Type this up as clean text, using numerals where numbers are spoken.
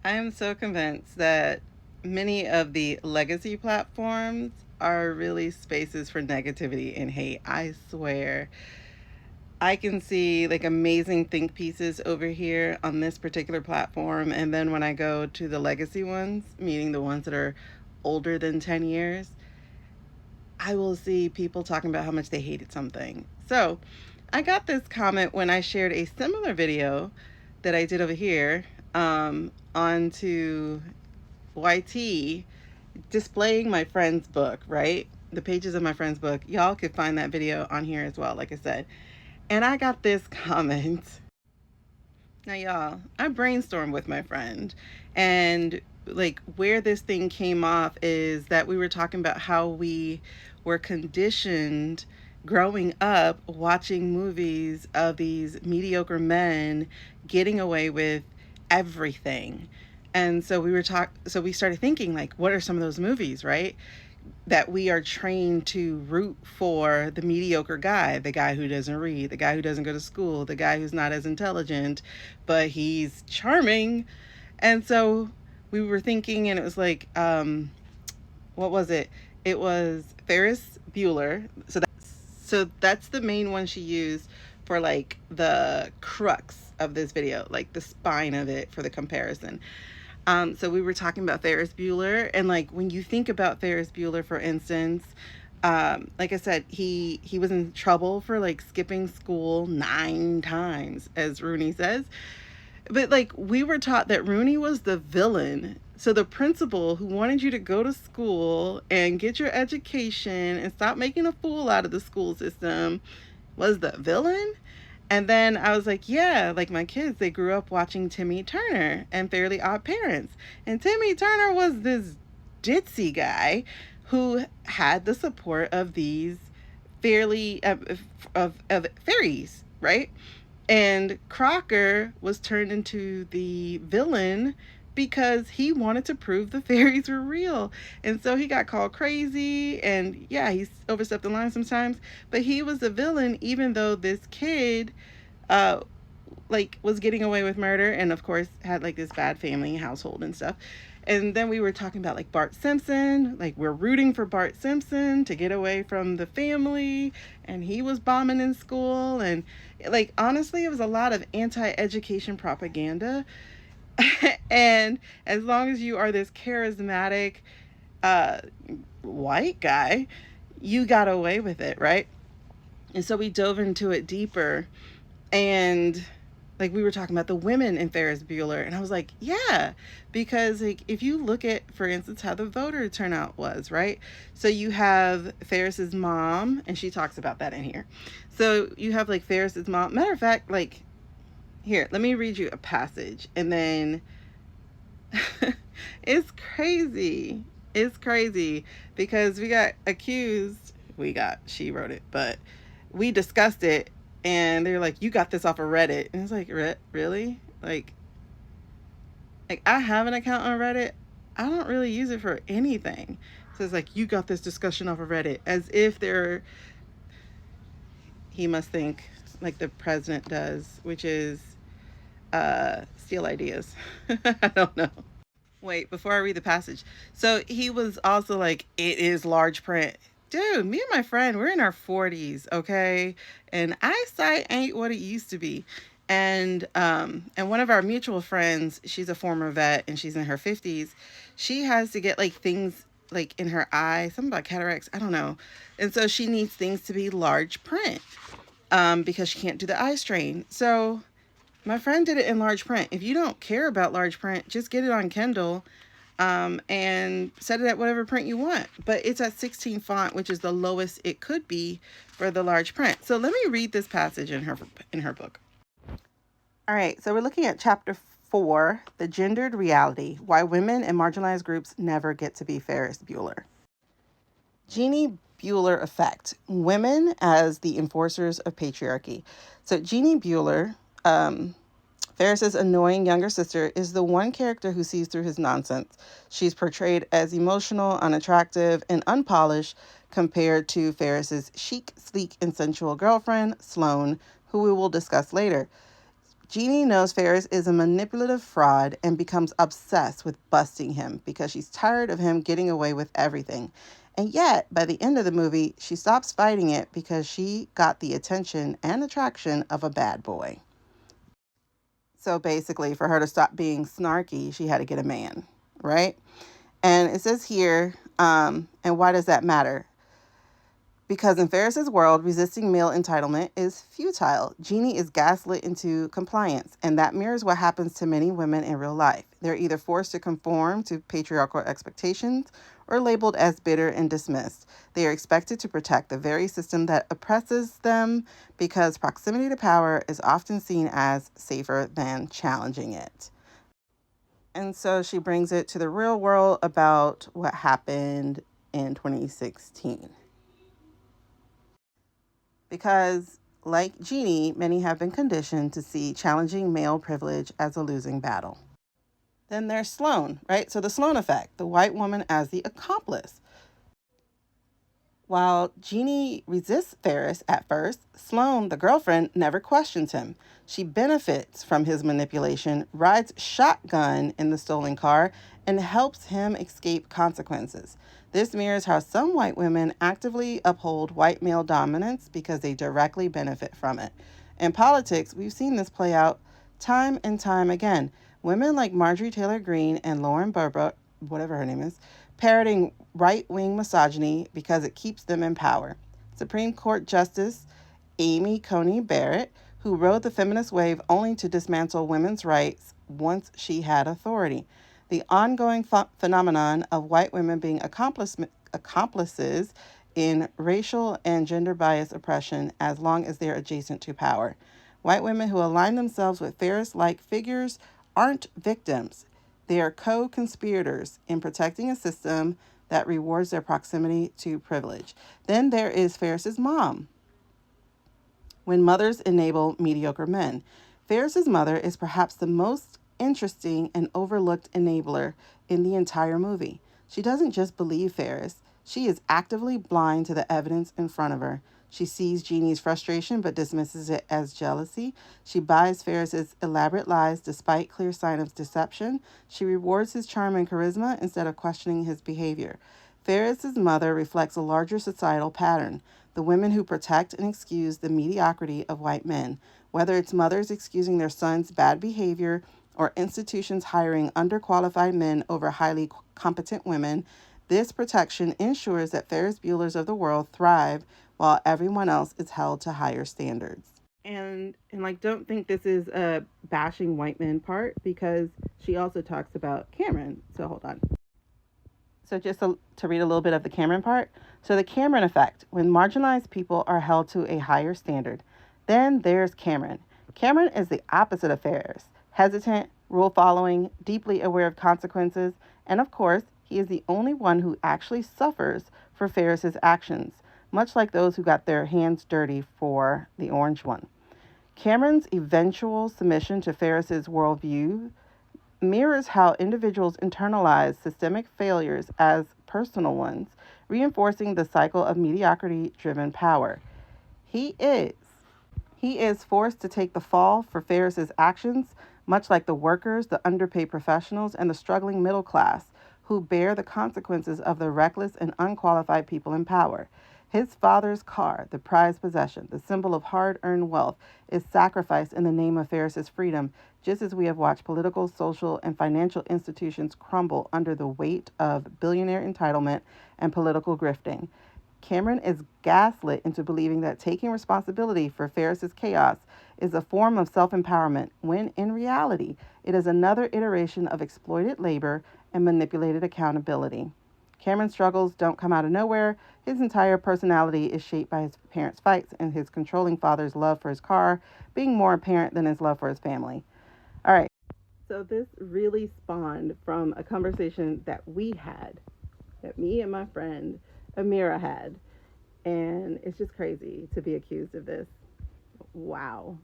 I am so convinced that many of the legacy platforms are really spaces for negativity and hate. I swear. I can see like amazing think pieces over here on this particular platform. And then when I go to the legacy ones, meaning the ones that are older than 10 years, I will see people talking about how much they hated something. So I got this comment when I shared a similar video that I did over here onto YT displaying my friend's book, right? The pages of my friend's book. Y'all could find that video on here as well, like I said. And I got this comment. Now, y'all, I brainstormed with my friend, and like where this thing came off is that we were talking about how we were conditioned growing up watching movies of these mediocre men getting away with everything. And so we started thinking like what are some of those movies, right? That we are trained to root for the mediocre guy, the guy who doesn't read, the guy who doesn't go to school, the guy who's not as intelligent, but he's charming. And so we were thinking, and it was like, what was it? It was Ferris Bueller. So that's the main one she used for like the crux of this video, like the spine of it for the comparison. So we were talking about Ferris Bueller, and like when you think about Ferris Bueller, for instance, like I said, he was in trouble for like skipping school 9 times, as Rooney says. But like we were taught that Rooney was the villain. So the principal who wanted you to go to school and get your education and stop making a fool out of the school system was the villain. And then I was like, yeah, like my kids, they grew up watching Timmy Turner and Fairly Odd Parents. And Timmy Turner was this ditzy guy who had the support of these fairly of fairies, right? And Crocker was turned into the villain because he wanted to prove the fairies were real. And so he got called crazy, and yeah, he overstepped the line sometimes, but he was the villain even though this kid uh like was getting away with murder, and of course had like this bad family household and stuff. And then we were talking about like Bart Simpson, like we're rooting for Bart Simpson to get away from the family, and he was bombing in school. And like honestly, it was a lot of anti-education propaganda. And as long as you are this charismatic uh white guy, you got away with it, right? And so we dove into it deeper, and like we were talking about the women in Ferris Bueller, and I was like, yeah, because like if you look at, for instance, how the voter turnout was, right? So you have Ferris's mom, and she talks about that in here. So you have like Ferris's mom. Matter of fact, like here, let me read you a passage, and then it's crazy. It's crazy because we got accused. She wrote it, but we discussed it, and they're like, you got this off of Reddit. And it's like, really? Like I have an account on Reddit. I don't really use it for anything. So it's like, you got this discussion off of Reddit, as if he must think like the president does, which is steal ideas. I don't know. Wait, before I read the passage. So he was also like, it is large print. Dude, me and my friend, we're in our 40s, okay? And eyesight ain't what it used to be. And one of our mutual friends, she's a former vet and she's in her 50s. She has to get like things like in her eye, something about cataracts, I don't know. And so she needs things to be large print because she can't do the eye strain. So my friend did it in large print. If you don't care about large print, just get it on Kindle and set it at whatever print you want. But it's at 16 font, which is the lowest it could be for the large print. So let me read this passage in her book. All right, so we're looking at chapter 4, The Gendered Reality: Why Women and Marginalized Groups Never Get to Be Ferris Bueller. Jeannie Bueller Effect: Women as the Enforcers of Patriarchy. So Jeannie Bueller, Ferris's annoying younger sister, is the one character who sees through his nonsense. She's portrayed as emotional, unattractive, and unpolished compared to Ferris's chic, sleek, and sensual girlfriend, Sloane, who we will discuss later. Jeannie knows Ferris is a manipulative fraud and becomes obsessed with busting him because she's tired of him getting away with everything. And yet, by the end of the movie, she stops fighting it because she got the attention and attraction of a bad boy. So basically, for her to stop being snarky, she had to get a man, right? And it says here, and why does that matter? Because in Ferris's world, resisting male entitlement is futile. Jeannie is gaslit into compliance, and that mirrors what happens to many women in real life. They're either forced to conform to patriarchal expectations or labeled as bitter and dismissed. They are expected to protect the very system that oppresses them because proximity to power is often seen as safer than challenging it. And so she brings it to the real world about what happened in 2016. Because, like Jeannie, many have been conditioned to see challenging male privilege as a losing battle. Then there's Sloane, right? So the Sloane effect, the white woman as the accomplice. While Jeannie resists Ferris at first, Sloane, the girlfriend, never questions him. She benefits from his manipulation, rides shotgun in the stolen car, and helps him escape consequences. This mirrors how some white women actively uphold white male dominance because they directly benefit from it. In politics, we've seen this play out time and time again. Women like Marjorie Taylor Greene and Lauren Boebert, whatever her name is, parroting right-wing misogyny because it keeps them in power. Supreme Court Justice Amy Coney Barrett, who rode the feminist wave only to dismantle women's rights once she had authority. The ongoing phenomenon of white women being accomplices in racial and gender bias oppression as long as they're adjacent to power. White women who align themselves with Ferris-like figures aren't victims. They are co-conspirators in protecting a system that rewards their proximity to privilege. Then there is Ferris's mom. When mothers enable mediocre men. Ferris's mother is perhaps the most interesting and overlooked enabler in the entire movie. She doesn't just believe Ferris. She is actively blind to the evidence in front of her. She sees Jeannie's frustration but dismisses it as jealousy. She buys Ferris's elaborate lies despite clear sign of deception. She rewards his charm and charisma instead of questioning his behavior. Ferris's mother reflects a larger societal pattern. The women who protect and excuse the mediocrity of white men, whether it's mothers excusing their sons' bad behavior or institutions hiring underqualified men over highly competent women, this protection ensures that Ferris Bueller's of the world thrive while everyone else is held to higher standards. And like, don't think this is a bashing white men part, because she also talks about Cameron. So hold on. So just to read a little bit of the Cameron part. So the Cameron effect, when marginalized people are held to a higher standard. Then there's Cameron. Cameron is the opposite of Ferris. Hesitant, rule following, deeply aware of consequences, and of course, he is the only one who actually suffers for Ferris's actions, much like those who got their hands dirty for the orange one. Cameron's eventual submission to Ferris's worldview mirrors how individuals internalize systemic failures as personal ones, reinforcing the cycle of mediocrity-driven power. He is forced to take the fall for Ferris's actions, much like the workers, the underpaid professionals, and the struggling middle class, who bear the consequences of the reckless and unqualified people in power. His father's car, the prized possession, the symbol of hard-earned wealth, is sacrificed in the name of Ferris's freedom, just as we have watched political, social, and financial institutions crumble under the weight of billionaire entitlement and political grifting. Cameron is gaslit into believing that taking responsibility for Ferris's chaos is a form of self-empowerment, when in reality, it is another iteration of exploited labor and manipulated accountability. Cameron's struggles don't come out of nowhere. His entire personality is shaped by his parents' fights and his controlling father's love for his car being more apparent than his love for his family. All right. So this really spawned from a conversation that we had, that me and my friend Amira had. And it's just crazy to be accused of this. Wow.